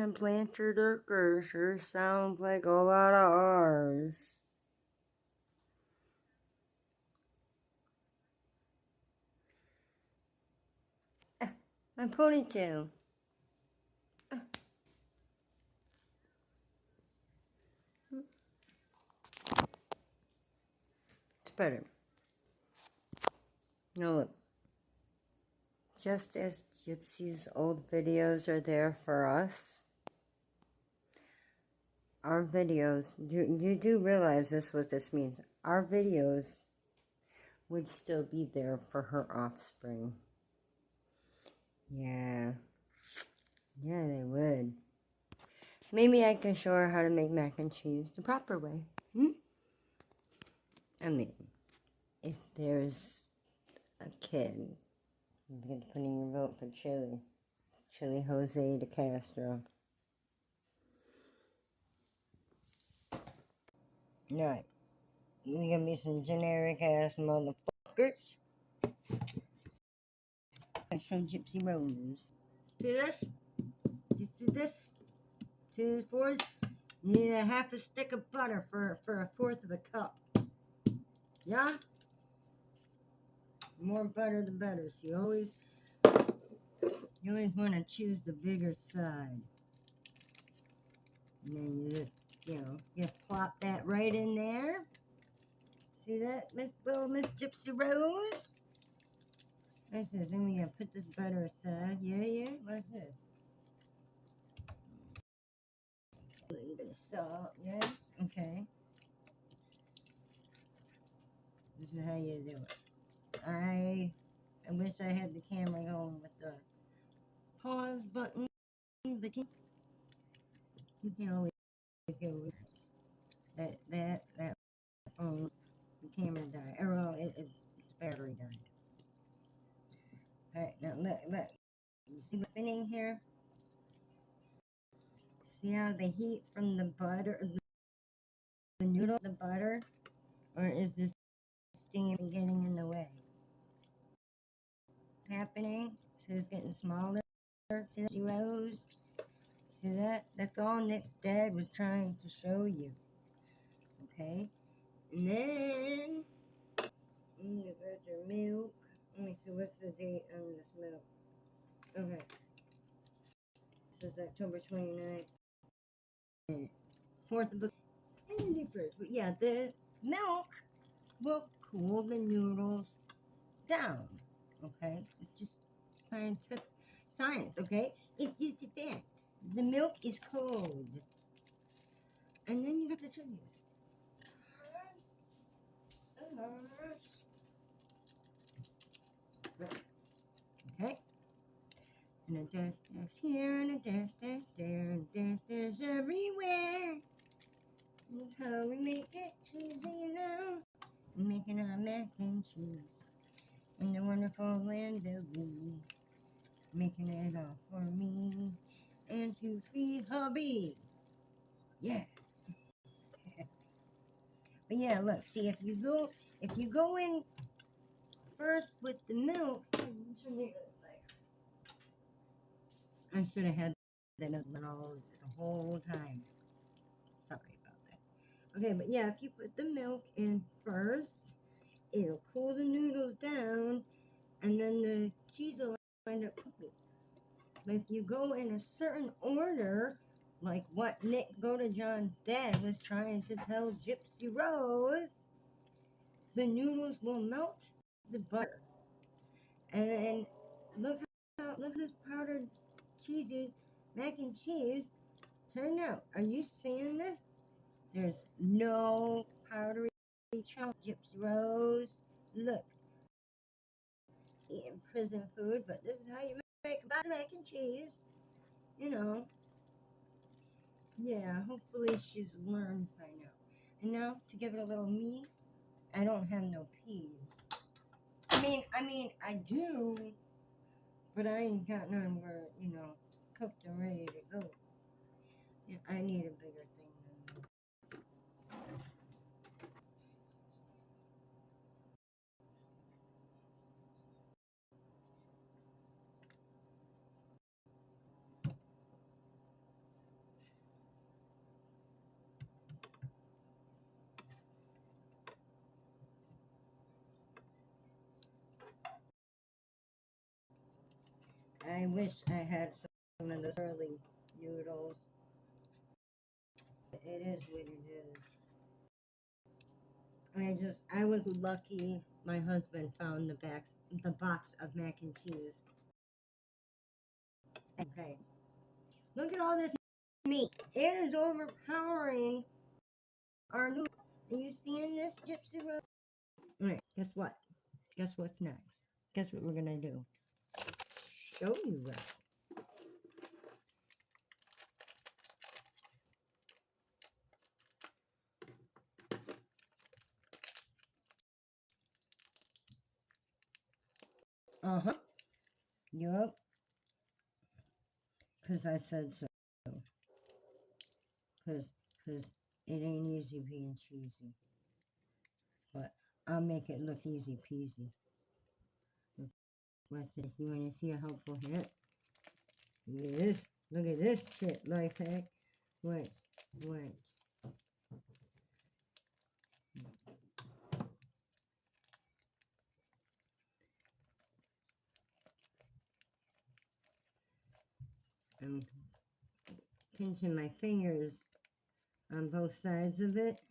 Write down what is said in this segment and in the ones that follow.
That Blanchard Urker sure sounds like a lot of R's. My ponytail. It's better. Now look. Just as Gypsy's old videos are there for us, our videos, you do realize this, what this means. Our videos would still be there for her offspring. Yeah. Yeah, they would. Maybe I can show her how to make mac and cheese the proper way. I mean, if there's a kid, you can put in your vote for Chili. Chili Jose de Castro. Right. We gonna be some generic ass motherfuckers. From Gypsy Rose. See this? This is this. See this, boys? You need a half a stick of butter for a fourth of a cup. Yeah? The more butter, the better. So you always want to choose the bigger side. And then you just plop that right in there. See that, little Miss Gypsy Rose? That's it. Then we gotta put this butter aside. Yeah, like this. A little bit of salt, yeah? Okay. This is how you do it. I wish I had the camera going with the pause button, but you can always go with that phone. The camera died, or well, it's battery died. All right, now look. You see what's spinning here? See how the heat from the butter, the noodle, the butter, or is this steam getting in the way? Happening, so it's getting smaller. See that, Rose? See that? That's all Nick's dad was trying to show you. Okay, and then you got your milk. Let me see, what's the date on this milk? Okay, so it's October 29th. 4th of the 1st. But yeah, the milk will cool the noodles down. Okay, it's just science. Okay, it's a fact. The milk is cold, and then you got the chilies. Okay, and a dash here, and a dash there, and a dash everywhere. That's how we make it cheesy now. Making our mac and cheese in the wonderful land of me. Making it all for me and to feed hubby. Yeah. But yeah, look, see, if you go in first with the milk, I should have had that all the whole time. Sorry about that. Okay, but yeah, if you put the milk in first, it'll cool the noodles down, and then the cheese will end up cooking. But if you go in a certain order, like what Nick Godejohn's dad was trying to tell Gypsy Rose, the noodles will melt the butter. And look at this powdered cheesy mac and cheese turned out. Are you seeing this? There's no powdery chunk, Gypsy Rose. Look, eating prison food, but this is how you make mac and cheese. You know. Yeah, hopefully she's learned by now. And now to give it a little meat, I don't have no peas. I mean, I do, but I ain't got none where, cooked and ready to go. Yeah, I need a bigger thing than that. I wish I had some of those early noodles. It is what it is. I was lucky my husband found the box of mac and cheese. Okay. Look at all this meat. It is overpowering our noodles. Are you seeing this, Gypsy Rose? Alright, guess what? Guess what's next? Guess what we're gonna do? Show you that. Uh-huh. Yup. Because I said so. Because it ain't easy being cheesy. But I'll make it look easy peasy. What's this? You want to see a helpful hint? Look at this. Look at this shit, life hack. Wait. I'm pinching my fingers on both sides of it.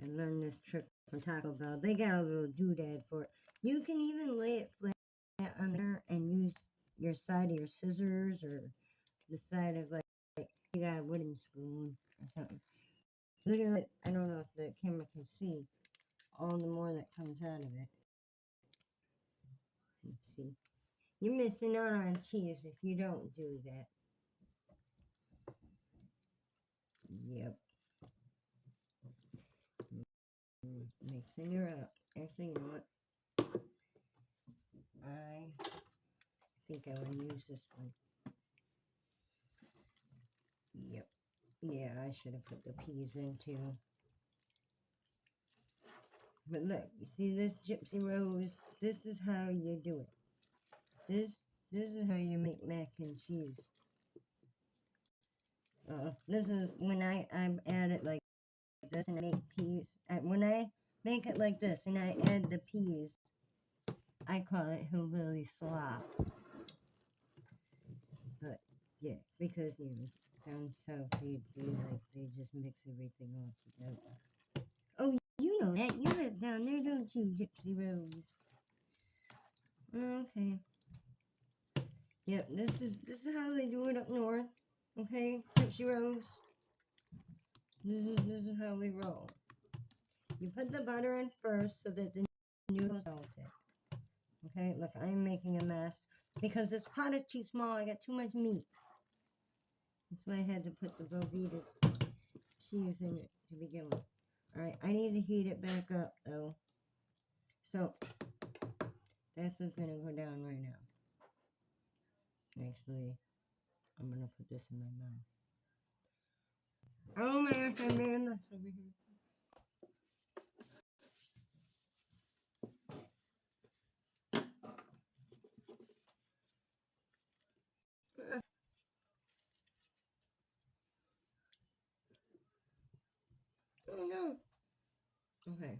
I learned this trick from Taco Bell. They got a little doodad for it. You can even lay it flat on there and use your side of your scissors or the side of like you got a wooden spoon or something. Look at it. I don't know if the camera can see all the more that comes out of it. Let's see. You're missing out on cheese if you don't do that. Yep. Mixing her up. Actually, you know what? I think I want to use this one. Yep. Yeah, I should have put the peas in too. But look, you see this Gypsy Rose? This is how you do it. This is how you make mac and cheese. This is when I add it like this and I make peas. When I make it like this and I add the peas, I call it hillbilly slop. But yeah, because you know down south they just mix everything all together. Oh, you know that. You live down there, don't you, Gypsy Rose? Okay. Yep, this is how they do it up north. Okay, Gypsy Rose. This is how we roll. You put the butter in first so that the noodles melt it. Okay, look, I'm making a mess because this pot is too small. I got too much meat. That's why I had to put the Velveeta cheese in it to begin with. Alright, I need to heat it back up though. So, that's what's going to go down right now. Actually, I'm going to put this in my mouth. Oh my gosh, I made a mess over here. Oh no. Okay.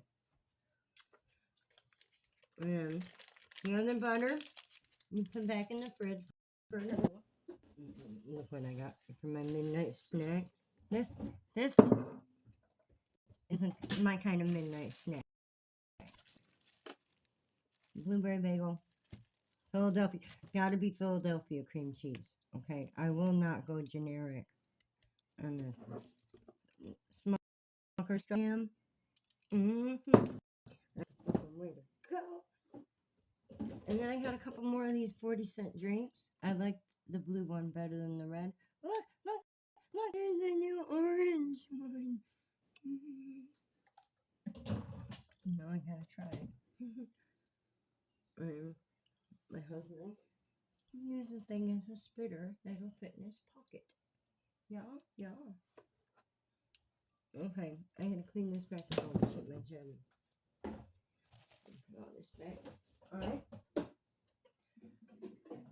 And the other butter, you put back in the fridge for an hour. Look what I got for my midnight snack. This isn't my kind of midnight snack. Blueberry bagel. Philadelphia. Gotta be Philadelphia cream cheese. Okay. I will not go generic on this. Smucker's jam. That's the way to go. And then I got a couple more of these 40-cent drinks. I like the blue one better than the red. Look, there's the new orange one. Now I gotta try it. My husband uses the thing as a spitter that'll fit in his pocket. Yeah. Okay, I gotta clean this back up all the shit my jelly. Put all this back. Alright.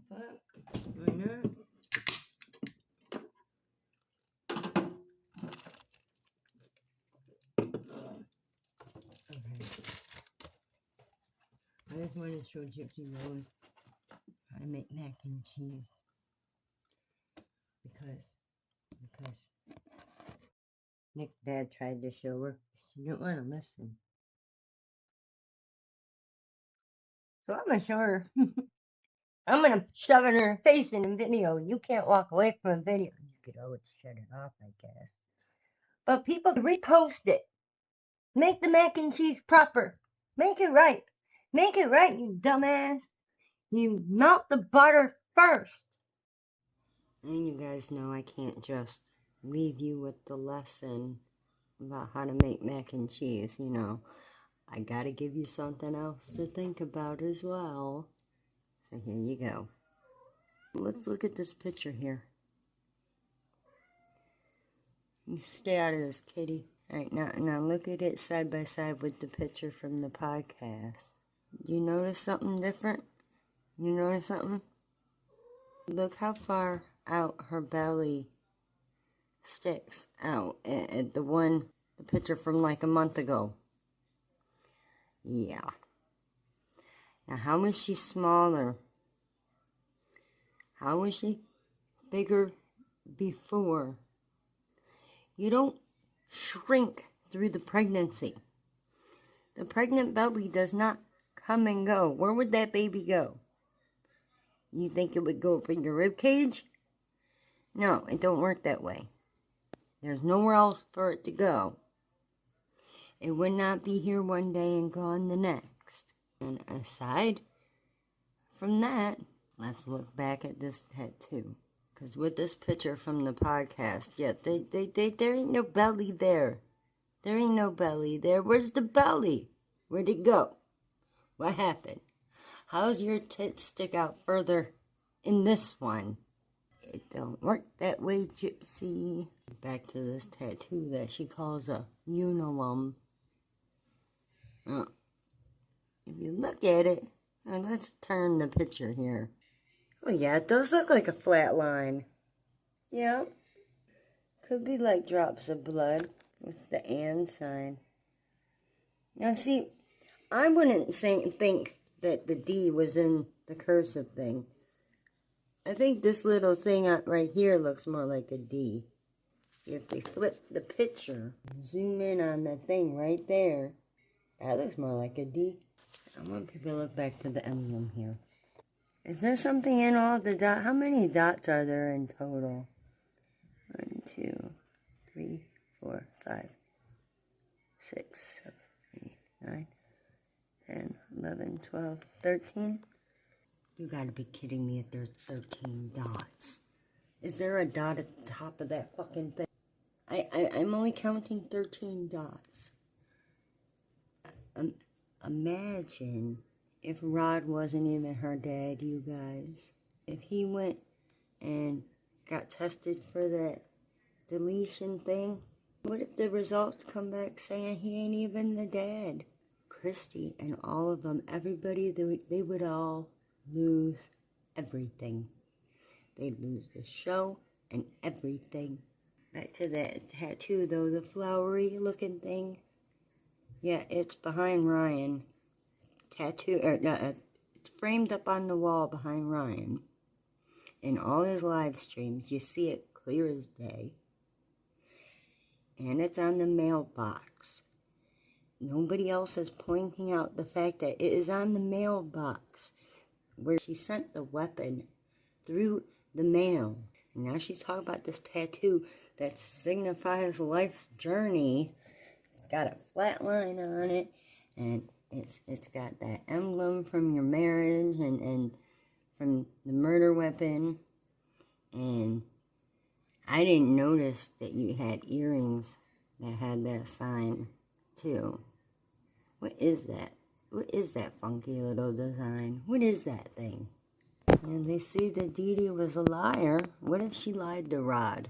But why not? Okay. I just want to show Gypsy Rose how to make mac and cheese because Nick's dad tried to show her. She didn't want to listen. So I'm gonna show her. I'm gonna shove it in her face in a video. You can't walk away from a video. You could always shut it off, I guess. But people repost it. Make the mac and cheese proper. Make it right. Make it right, you dumbass. You melt the butter first. And you guys know I can't just leave you with the lesson about how to make mac and cheese, you know. I gotta give you something else to think about as well. So here you go. Let's look at this picture here. You stay out of this, kitty. Alright, now look at it side by side with the picture from the podcast. Do you notice something different? You notice something? Look how far out her belly sticks out at the picture from like a month ago. Yeah. Now how was she smaller? How was she bigger before? You don't shrink through the pregnancy. The pregnant belly does not come and go. Where would that baby go? You think it would go up in your rib cage? No, it don't work that way. There's nowhere else for it to go. It would not be here one day and gone the next. And aside from that, let's look back at this tattoo. Because with this picture from the podcast, yeah, there ain't no belly there. There ain't no belly there. Where's the belly? Where'd it go? What happened? How's your tits stick out further in this one? It don't work that way, Gypsy. Back to this tattoo that she calls a unilum. If you look at it, let's turn the picture here. Oh yeah, it does look like a flat line. Yeah. Could be like drops of blood. What's the and sign? Now see, I wouldn't think that the D was in the cursive thing. I think this little thing right here looks more like a D. If we flip the picture, zoom in on the thing right there, that looks more like a D. I want people to look back to the emblem here. Is there something in all the dots? How many dots are there in total? 1, 2, 3, 4, 5, 6, 7, 8, 9, 10, 11, 12, 13? You gotta be kidding me if there's 13 dots. Is there a dot at the top of that fucking thing? I'm only counting 13 dots. Imagine if Rod wasn't even her dad, you guys. If he went and got tested for that deletion thing, what if the results come back saying he ain't even the dad? Christy and all of them, everybody, they would all lose everything. They'd lose the show and everything. Back to that tattoo, though, the flowery looking thing. Yeah, it's behind Ryan. It's framed up on the wall behind Ryan. In all his live streams, you see it clear as day. And it's on the mailbox. Nobody else is pointing out the fact that it is on the mailbox where she sent the weapon through the mail. And now she's talking about this tattoo that signifies life's journey. It's got a flat line on it, and it's got that emblem from your marriage and from the murder weapon. And I didn't notice that you had earrings that had that sign too. What is that? What is that funky little design? What is that thing? And they see that Dee Dee was a liar. What if she lied to Rod?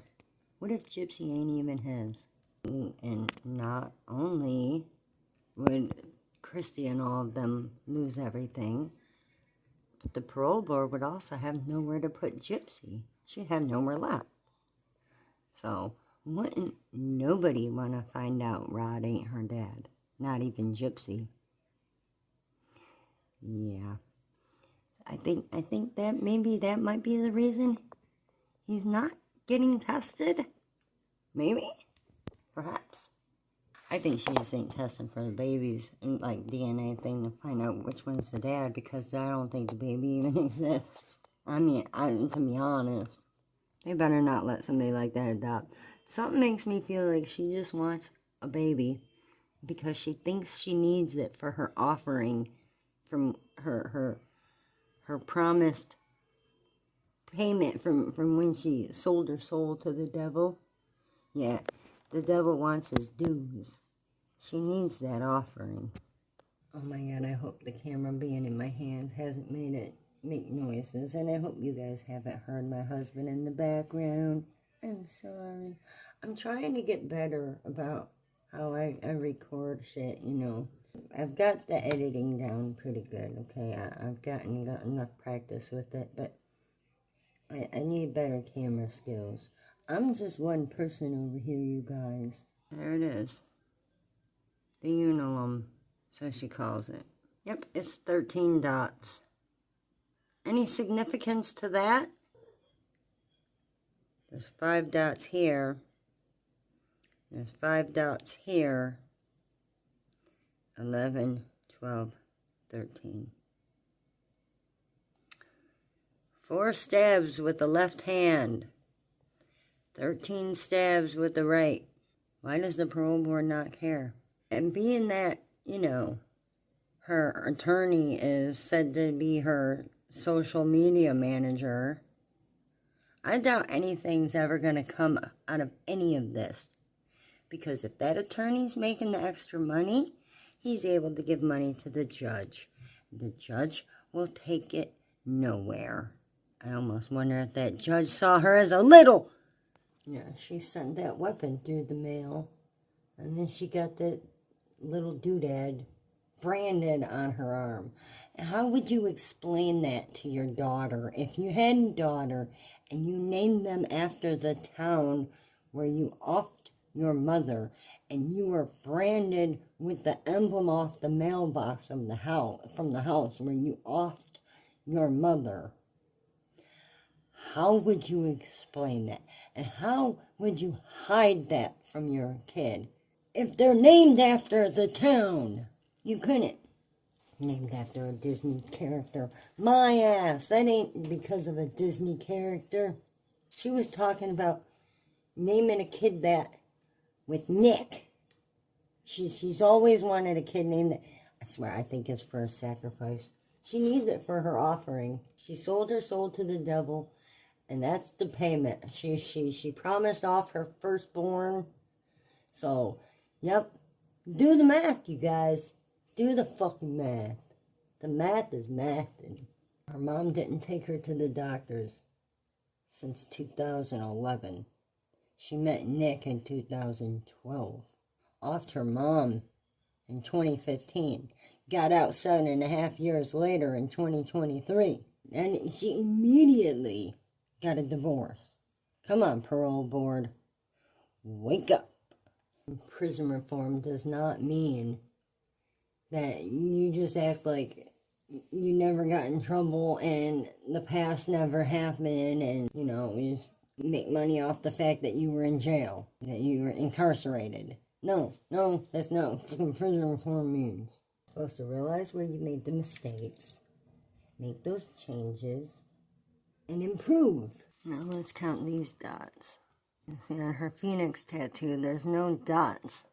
What if Gypsy ain't even his? And not only would Christy and all of them lose everything, but the parole board would also have nowhere to put Gypsy. She'd have nowhere left. So, wouldn't nobody want to find out Rod ain't her dad? Not even Gypsy. Yeah. think that maybe that might be the reason he's not getting tested. Maybe? Perhaps. I think she just ain't testing for the babies, and like DNA thing to find out which one's the dad, because I don't think the baby even exists. I mean, to be honest, they better not let somebody like that adopt. Something makes me feel like she just wants a baby because she thinks she needs it for her offering from her promised payment from when she sold her soul to the devil. Yeah, the devil wants his dues. She needs that offering. Oh my God, I hope the camera being in my hands hasn't made it make noises. And I hope you guys haven't heard my husband in the background. I'm sorry. I'm trying to get better about how I record shit, you know. I've got the editing down pretty good, okay? I've got enough practice with it, but I need better camera skills. I'm just one person over here, you guys. There it is. The unilum, so she calls it. Yep, it's 13 dots. Any significance to that? There's 5 dots here. There's 5 dots here. 11, 12, 13. 4 stabs with the left hand. 13 stabs with the right. Why does the parole board not care? And being that, you know, her attorney is said to be her social media manager, I doubt anything's ever going to come out of any of this. Because if that attorney's making the extra money, he's able to give money to the judge. The judge will take it nowhere. I almost wonder if that judge saw her as a little. Yeah, she sent that weapon through the mail. And then she got that little doodad branded on her arm. How would you explain that to your daughter? If you had a daughter and you named them after the town where you offed your mother, and you were branded with the emblem off the mailbox from the house where you offed your mother, how would you explain that? And how would you hide that from your kid? If they're named after the town, you couldn't. Named after a Disney character. My ass, that ain't because of a Disney character. She was talking about naming a kid that with Nick. She's always wanted a kid named that. I swear, I think it's for a sacrifice. She needs it for her offering. She sold her soul to the devil, and that's the payment. She promised off her firstborn. So, yep. Do the math, you guys. Do the fucking math. The math is mathing. Her mom didn't take her to the doctors since 2011. She met Nick in 2012. Offed her mom in 2015. Got out 7.5 years later in 2023. And she immediately got a divorce. Come on, parole board. Wake up. Prison reform does not mean that you just act like you never got in trouble and the past never happened, and, you know, you just make money off the fact that you were in jail, that you were incarcerated. No, that's not what prison reform means. You're supposed to realize where you made the mistakes, make those changes, and improve. Now let's count these dots. You see, on her phoenix tattoo, there's no dots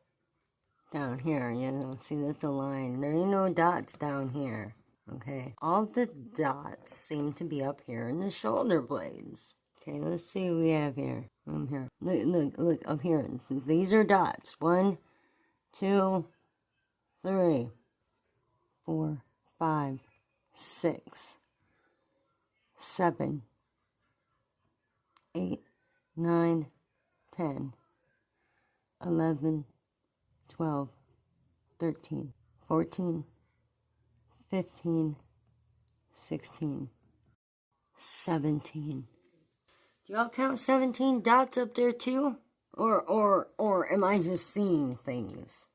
down here. You know, see, that's a line. There ain't no dots down here. Okay, all the dots seem to be up here in the shoulder blades. Okay, let's see what we have here. Here. Look, up here. These are dots. 1, 2, 3, 4, 5, 6, 7, 8, 9, 10, 11, 12, 13, 14, 15, 16, 17. Do y'all count 17 dots up there too? Or am I just seeing things?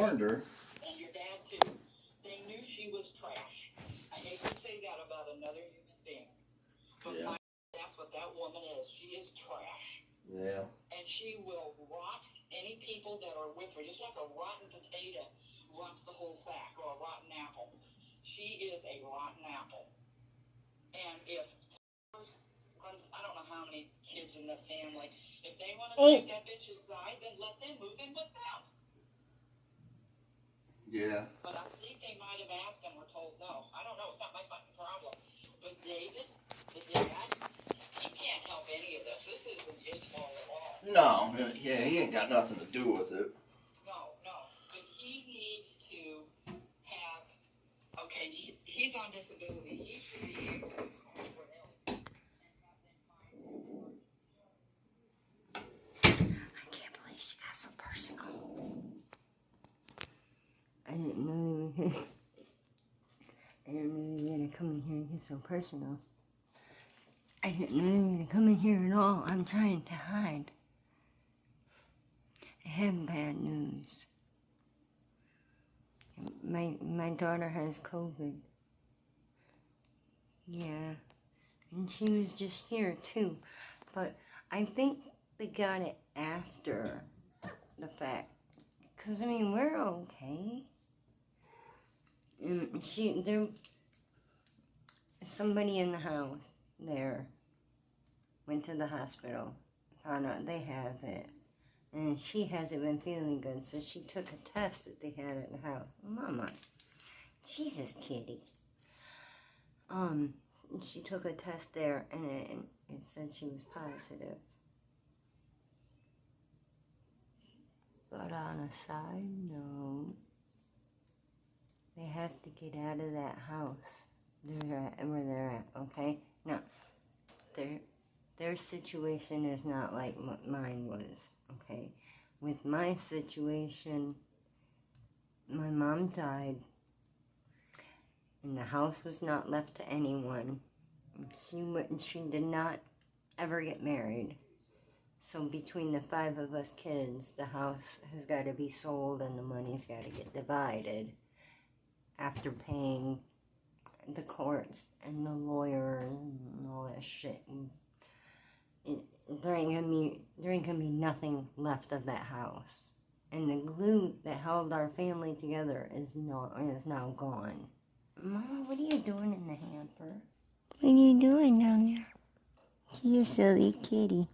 warned her. And your dad too. They knew she was trash. I hate to say that about another human being, but Yeah. that's what that woman is. She is trash. Yeah. And she will rot any people that are with her, just like a rotten potato rots the whole sack, or a rotten apple. She is a rotten apple. And if, I don't know how many kids in the family, if they want to take that bitch inside, then let them move in with them. Yeah. But I think they might have asked and were told no. I don't know. It's not my fucking problem. But David, the dad, he can't help any of this. This isn't his fault at all. No. Yeah, he ain't got nothing to do with it. No. But he needs to have, okay, he's on disability. He should be able to call for help and have them find him. I can't believe she got so personal. I didn't know you were gonna come in here and get so personal. I didn't know you were gonna come in here at all. I'm trying to hide. I have bad news. My daughter has COVID. Yeah. And she was just here too. But I think they got it after the fact. Because, I mean, we're okay. And somebody in the house there went to the hospital, found out they have it. And she hasn't been feeling good, so she took a test that they had at the house. Mama, Jesus, kitty. She took a test there, and it said she was positive. But on a side note, they have to get out of that house where they're at, okay? Now, their situation is not like what mine was, okay? With my situation, my mom died, and the house was not left to anyone. She did not ever get married. So between the 5 of us kids, the house has got to be sold and the money's got to get divided after paying the courts and the lawyers and all that shit. And there ain't gonna be nothing left of that house. And the glue that held our family together is now gone. Mama, what are you doing in the hamper? What are you doing down there? You silly kitty.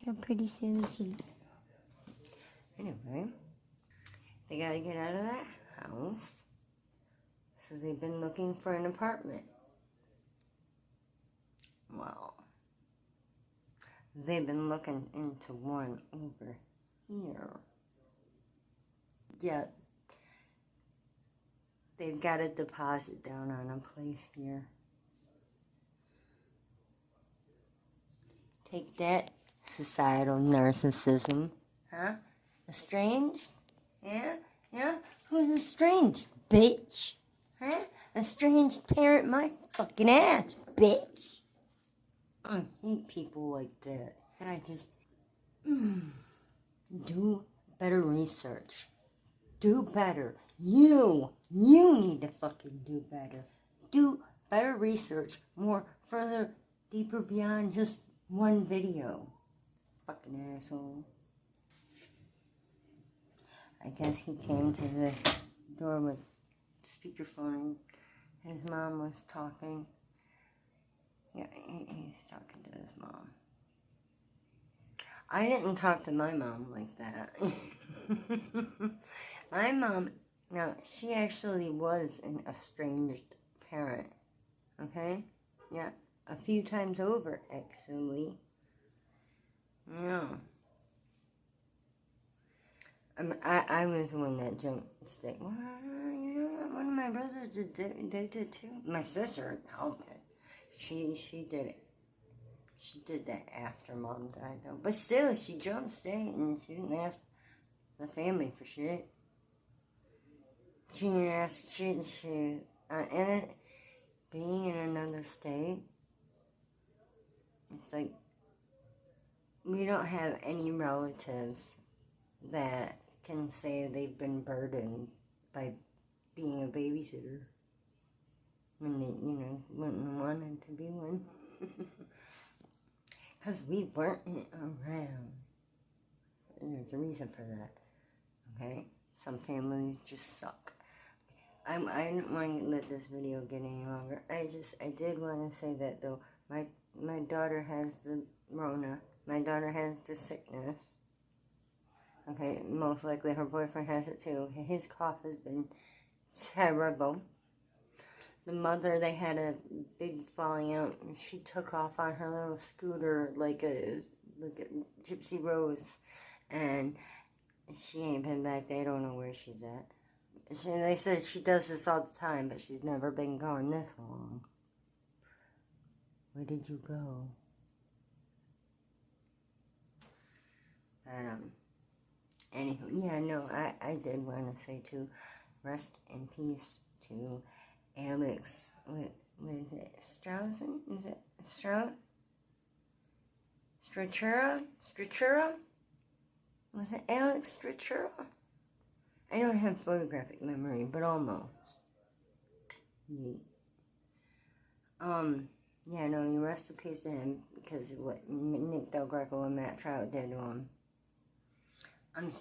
You're a pretty silly kitty. Anyway, they gotta get out of that house. So they've been looking for an apartment. Well, they've been looking into one over here. Yet, they've got a deposit down on a place here. Take that, societal narcissism. Huh? Estranged? Yeah? Who's estranged, bitch? Huh? Estranged parent my fucking ass, bitch. I hate people like that. I just... do better research. Do better. You need to fucking do better. Do better research. More, further, deeper beyond just one video. Fucking asshole. I guess he came to the door with speakerphone and his mom was talking. Yeah, he's talking to his mom. I didn't talk to my mom like that. My mom, now, she actually was an estranged parent. Okay? Yeah, a few times over, actually. Yeah. I was the one that jumped state. Well, you know what? One of my brothers did too. My sister helped it. She did it. She did that after Mom died, though. But still, she jumped state and she didn't ask the family for shit. She didn't ask she being in another state. It's like we don't have any relatives that can say they've been burdened by being a babysitter when they, wouldn't wanted to be one. Because we weren't around. And there's a reason for that. Okay? Some families just suck. I didn't want to let this video get any longer. I did want to say that though. My daughter has the Rona. My daughter has the sickness. Okay, most likely her boyfriend has it too. His cough has been terrible. The mother, they had a big falling out. She took off on her little scooter like a Gypsy Rose. And she ain't been back. They don't know where she's at. They said she does this all the time, but she's never been gone this long. Where did you go? Anywho, yeah, no, I did want to say too, rest in peace to Alex. What is it? Strausen? Is it Stroud? Stratura? Was it Alex Stratura? I don't have photographic memory, but almost. Yeah. Yeah, no, you rest in peace to him because of what Nick Del Greco and Matt Trout did to him. I'm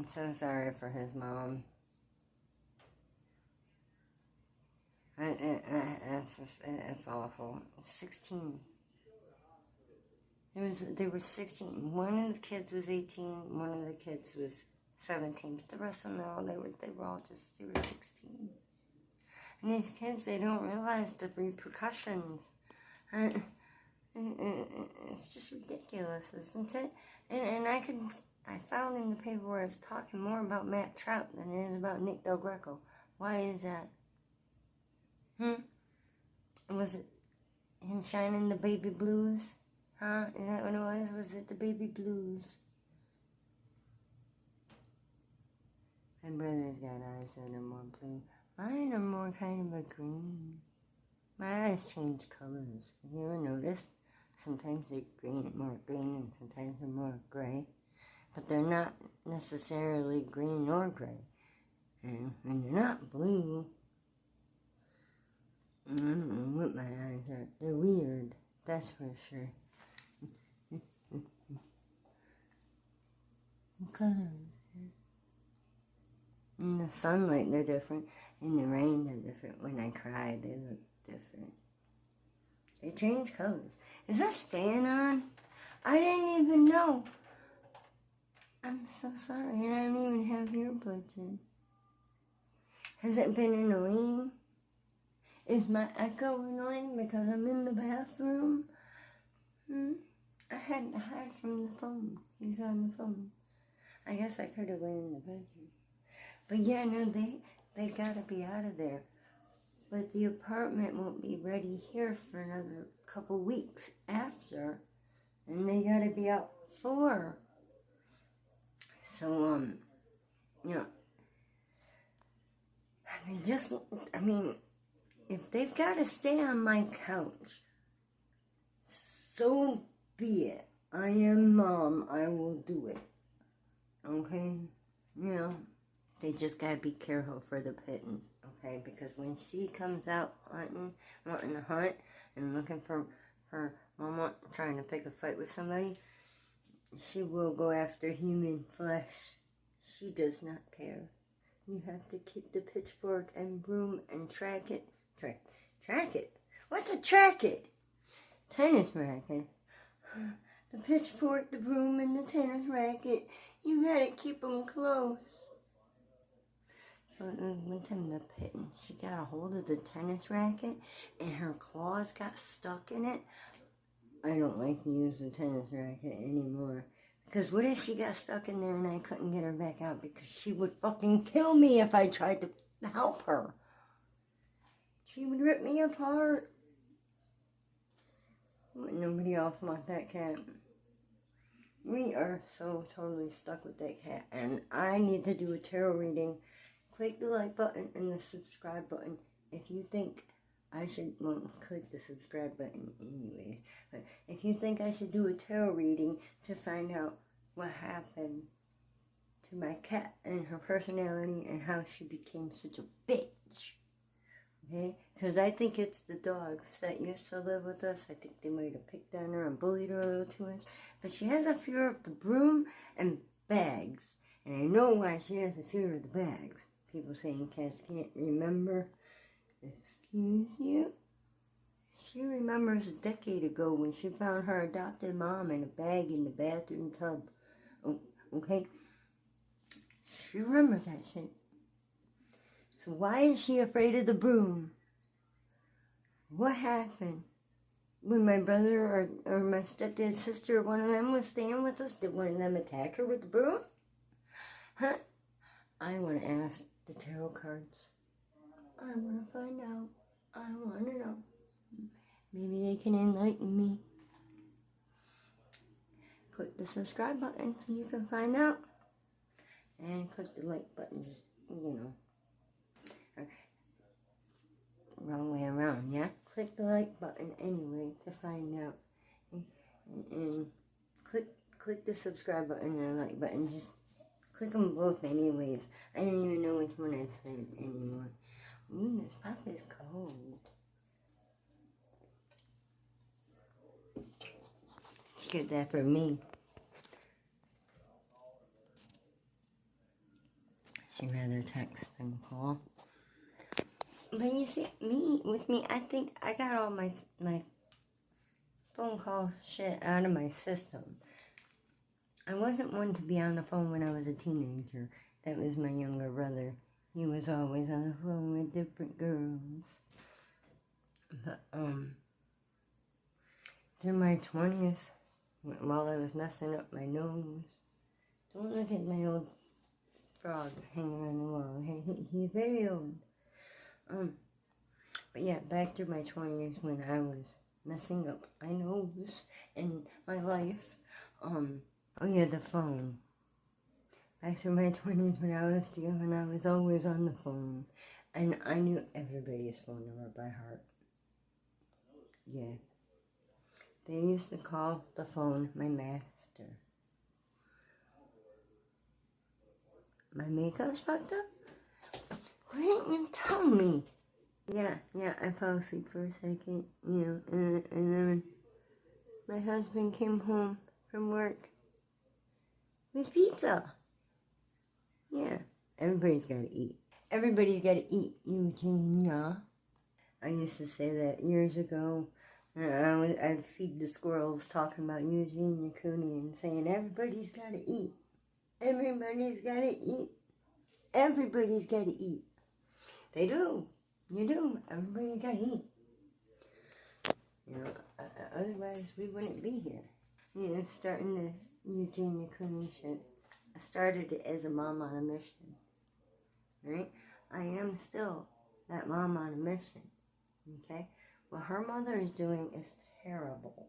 so sorry for his mom. It's awful. 16. They were 16. One of the kids was 18. One of the kids was 17. But the rest of them all, they were 16. And these kids, they don't realize the repercussions. And it's just ridiculous, isn't it? And I found in the paper where it's talking more about Matt Trout than it is about Nick Del Greco. Why is that? Was it him shining the baby blues? Huh? Is that what it was? Was it the baby blues? My brother's got eyes that are more blue. Mine are more kind of a green. My eyes change colors. Have you ever noticed? Sometimes they're more green, and sometimes they're more gray. But they're not necessarily green or gray. And they're not blue. I don't know what my eyes are. They're weird. That's for sure. What color is it? In the sunlight, they're different. In the rain, they're different. When I cry, they look different. They change colors. Is this fan on? I didn't even know. I'm so sorry, and I don't even have earbuds in. Has it been annoying? Is my echo annoying because I'm in the bathroom? I had to hide from the phone. He's on the phone. I guess I could have went in the bedroom. But yeah, no, they gotta be out of there. But the apartment won't be ready here for another couple weeks after. And they gotta be out for. So, if they've gotta stay on my couch, so be it. I am mom, I will do it. Okay? They just gotta be careful for the kitten, okay? Because when she comes out wanting to hunt and looking for her mama, trying to pick a fight with somebody, she will go after human flesh. She does not care. You have to keep the pitchfork and broom and track it. Track it? What's a track it? Tennis racket. The pitchfork, the broom, and the tennis racket. You gotta keep them close. One time the kitten, she got a hold of the tennis racket and her claws got stuck in it. I don't like to use the tennis racket anymore. Because what if she got stuck in there and I couldn't get her back out? Because she would fucking kill me if I tried to help her. She would rip me apart. Nobody else wants that cat. We are so totally stuck with that cat. And I need to do a tarot reading. Click the like button and the subscribe button if you think I should, click the subscribe button anyway. But if you think I should do a tarot reading to find out what happened to my cat and her personality and how she became such a bitch. Okay? Because I think it's the dogs that used to live with us. I think they might have picked on her and bullied her a little too much. But she has a fear of the broom and bags. And I know why she has a fear of the bags. People saying cats can't remember. Excuse you? She remembers a decade ago when she found her adopted mom in a bag in the bathroom tub. Okay? She remembers that shit. So why is she afraid of the broom? What happened? When my brother or my stepdad's sister, one of them was staying with us, did one of them attack her with the broom? Huh? I want to ask the tarot cards. I want to find out. I want to know. Maybe they can enlighten me. Click the subscribe button so you can find out. And click the like button, just, wrong way around, yeah? Click the like button anyway to find out. And click the subscribe button and the like button. Just click them both anyways. I don't even know which one I said anymore. Ooh, this pop is cold. Get that for me. She'd rather text than call. But you see, with me, I think I got all my phone call shit out of my system. I wasn't one to be on the phone when I was a teenager. That was my younger brother. He was always on the phone with different girls. But, through my 20s, while I was messing up my nose, don't look at my old frog hanging on the wall. He's very old. But yeah, back through my 20s when I was messing up my nose in my life. The phone. Back through my 20s when I was stealing, I was always on the phone. And I knew everybody's phone number by heart. Yeah. They used to call the phone my master. My makeup's fucked up? Why didn't you tell me? Yeah, I fell asleep for a second, and then my husband came home from work with pizza. Yeah, everybody's gotta eat. Everybody's gotta eat, Eugenia. I used to say that years ago. I'd feed the squirrels talking about Eugenia Cooney and saying, everybody's gotta eat. Everybody's gotta eat. Everybody's gotta eat. They do. You do. Everybody gotta eat. Otherwise we wouldn't be here. Starting the Eugenia Cooney shit. I started it as a mom on a mission. Right? I am still that mom on a mission. Okay? What her mother is doing is terrible.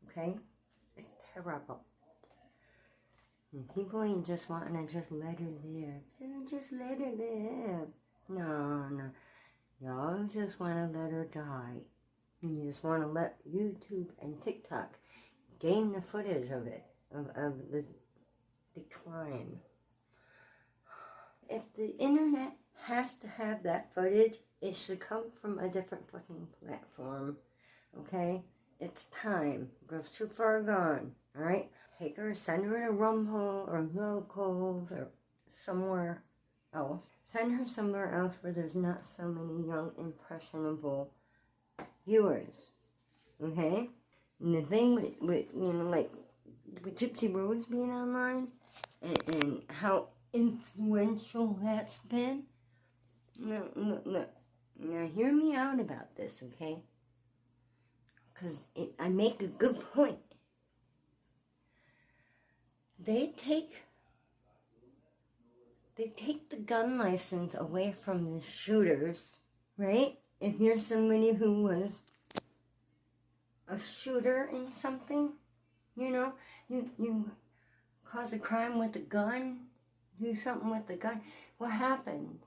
Okay? It's terrible. And people ain't just wanting to just let her live. Just let her live. No. Y'all just want to let her die. You just want to let YouTube and TikTok gain the footage of it, of the decline. If the internet has to have that footage, it should come from a different fucking platform. Okay? It's time. It goes too far gone. Alright? Take her, send her to Rumble or Locals or somewhere else. Send her somewhere else where there's not so many young, impressionable viewers. Okay? And the thing with Gypsy Rose being online and how influential that's been. Look. Now hear me out about this, okay? Because I make a good point. They take the gun license away from the shooters, right? If you're somebody who was a shooter in something, you cause a crime with a gun, do something with the gun, what happens?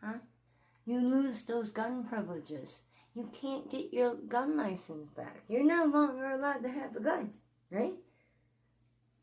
Huh? You lose those gun privileges. You can't get your gun license back. You're no longer allowed to have a gun, right?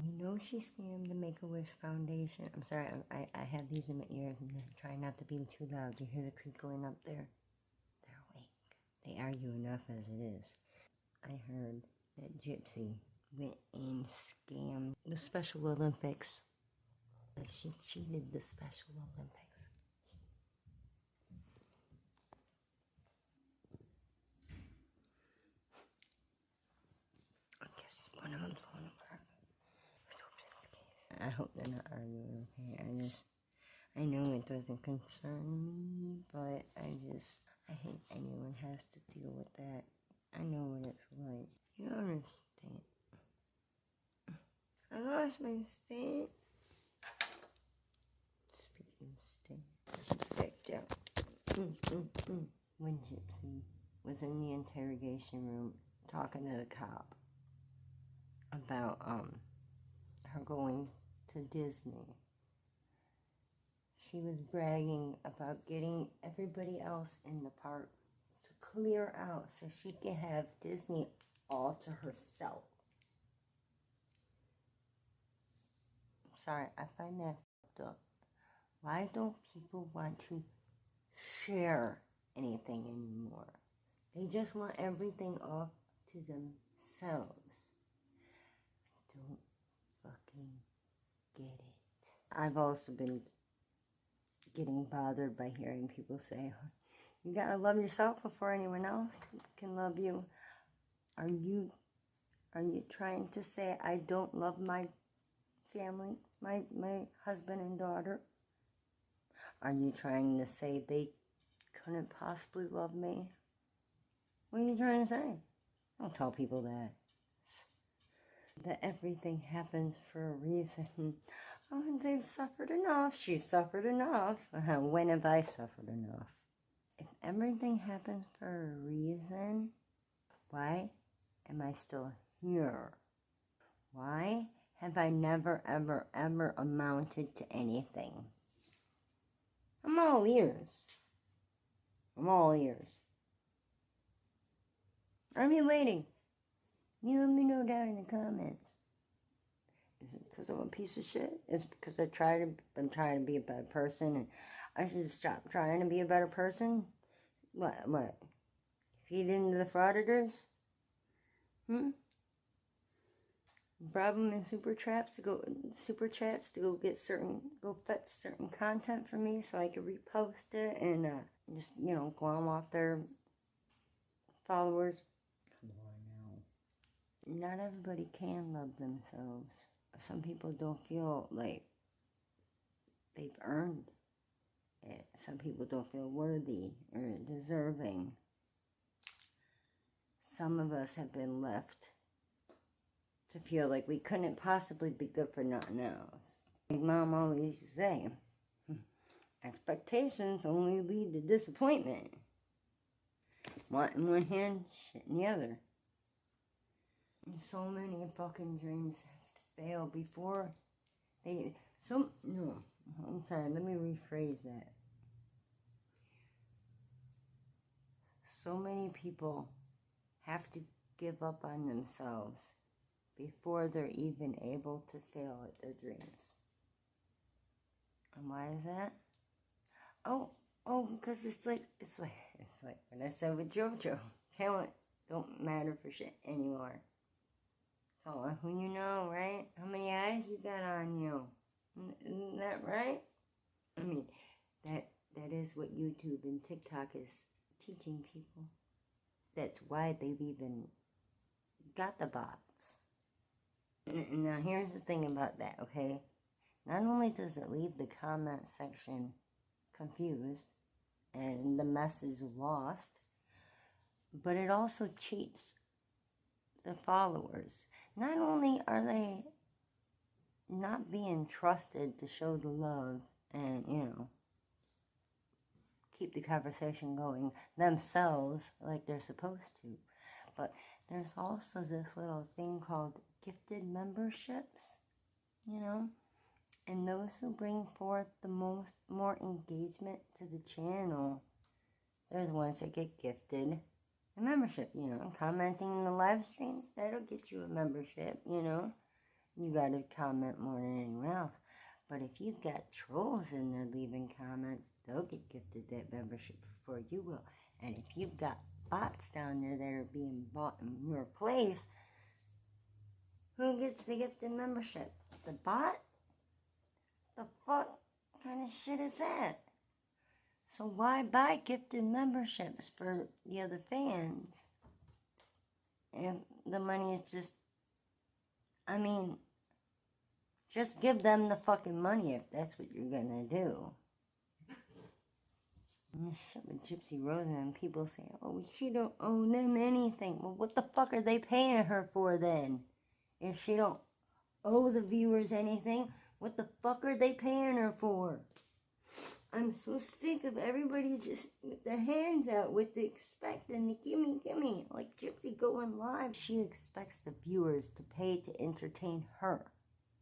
You know she scammed the Make-A-Wish Foundation. I'm sorry, I have these in my ears. I'm trying not to be too loud. You hear the crinkling up there? They're awake. They argue enough as it is. I heard that Gypsy went and scammed the Special Olympics. She cheated the Special Olympics. I guess one of them's going to work. Let's hope this is the case. I hope they're not arguing, okay? I know it doesn't concern me, but I hate anyone has to deal with that. I know what it's like. You don't understand. I lost my stamp. Speaking of stamp, checked out. When Gypsy was in the interrogation room talking to the cop about her going to Disney, she was bragging about getting everybody else in the park to clear out so she can have Disney all to herself. I'm sorry, I find that fucked up. Why don't people want to share anything anymore? They just want everything off to themselves. I don't fucking get it. I've also been getting bothered by hearing people say, you gotta love yourself before anyone else can love you. Are you trying to say I don't love my family, my husband and daughter? Are you trying to say they couldn't possibly love me? What are you trying to say? Don't tell people that. That everything happens for a reason. Oh, they've suffered enough. She's suffered enough. When have I suffered enough? If everything happens for a reason, why am I still here? Why have I never, ever, ever amounted to anything? I'm all ears. I'm all ears. I'm waiting. You let me know down in the comments. Is it because I'm a piece of shit? Is it because I'm trying to be a better person and I should stop trying to be a better person? What? Feed into the frauditors? Rob them in super chats to go fetch certain content for me so I can repost it and just glom off their followers. Come on now. Not everybody can love themselves. Some people don't feel like they've earned it. Some people don't feel worthy or deserving. Some of us have been left to feel like we couldn't possibly be good for nothing else. Like Mom always used to say, expectations only lead to disappointment. Want in one hand, shit in the other. And so many fucking dreams have to fail before they... No, I'm sorry, let me rephrase that. So many people have to give up on themselves before they're even able to fail at their dreams. And why is that? Oh, because it's like what I said with JoJo. Talent don't matter for shit anymore. So who you know, right? How many eyes you got on you? Isn't that right? I mean, that is what YouTube and TikTok is teaching people. That's why they've even got the bots. Now here's the thing about that, okay? Not only does it leave the comment section confused and the message lost, but it also cheats the followers. Not only are they not being trusted to show the love and, keep the conversation going themselves like they're supposed to, but there's also this little thing called gifted memberships, and those who bring forth the more engagement to the channel, they're the ones that get gifted a membership. Commenting in the live stream, that'll get you a membership. you gotta comment more than anyone else. But if you've got trolls in there leaving comments, they'll get gifted that membership before you will. And if you've got bots down there that are being bought in your place, who gets the gifted membership? The bot? The fuck kind of shit is that? So why buy gifted memberships for the other fans? If the money is just, I mean, just give them the fucking money if that's what you're gonna do. And this shit with Gypsy Rose and people say, oh, she don't owe them anything. Well, what the fuck are they paying her for then? If she don't owe the viewers anything, what the fuck are they paying her for? I'm so sick of everybody just with their hands out with the expecting the gimme. Like Gypsy going live, she expects the viewers to pay to entertain her.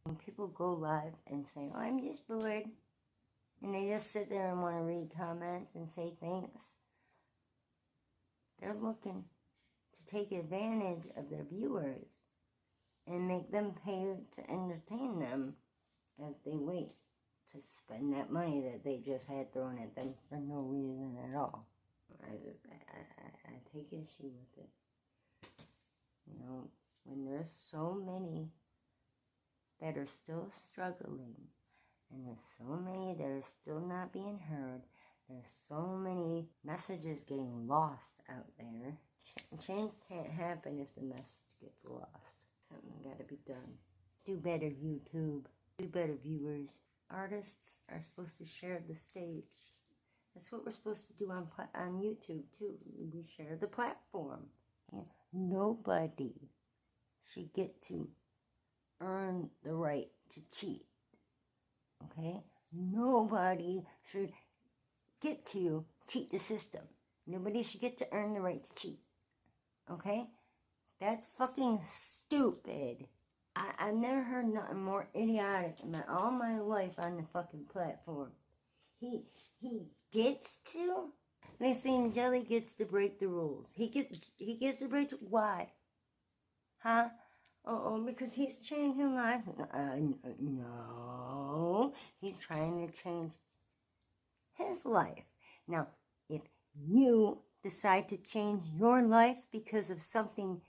When people go live and say, oh, I'm just bored, and they just sit there and want to read comments and say thanks, they're looking to take advantage of their viewers and make them pay to entertain them as they wait to spend that money that they just had thrown at them for no reason at all. I take issue with it. You know, when there's so many that are still struggling, and there's so many that are still not being heard, there's so many messages getting lost out there. Change can't happen if the message gets lost. Something gotta be done. Do better, YouTube. Do better, viewers. Artists are supposed to share the stage. That's what we're supposed to do on YouTube too. We share the platform. Yeah. Nobody should get to earn the right to cheat. Okay? Nobody should get to cheat the system. Nobody should get to earn the right to cheat. Okay? That's fucking stupid. I've never heard nothing more idiotic in all my life on the fucking platform. He gets to? They saying Jelly gets to break the rules. He gets to break why? Huh? Oh, because he's changing lives. No. He's trying to change his life. Now, if you decide to change your life because of something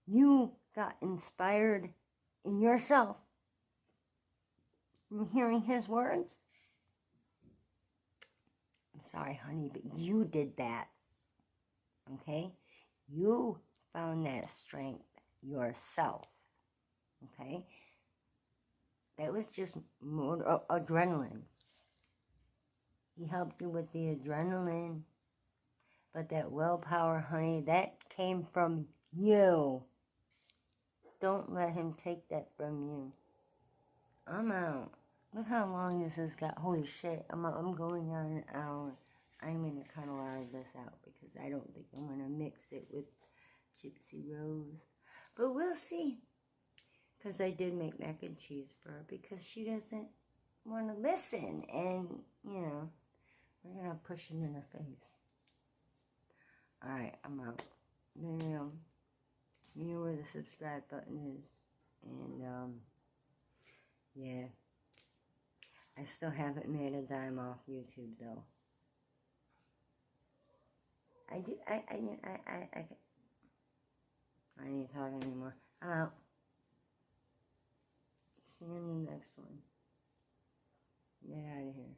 you got inspired in yourself from hearing his words, I'm sorry, honey, but you did that. Okay? You found that strength yourself. Okay? That was just more adrenaline. He helped you with the adrenaline. But that willpower, honey, that came from you. Don't let him take that from you. I'm out. Look how long this has got. Holy shit. I'm going on an hour. I'm going to cut a lot of this out because I don't think I'm going to mix it with Gypsy Rose. But we'll see. Because I did make mac and cheese for her because she doesn't want to listen. And, you know, we're going to push it in her face. Alright, I'm out. Then, you know where the subscribe button is. And, yeah. I still haven't made a dime off YouTube, though. I ain't talking anymore. I'm out. See you in the next one. Get out of here.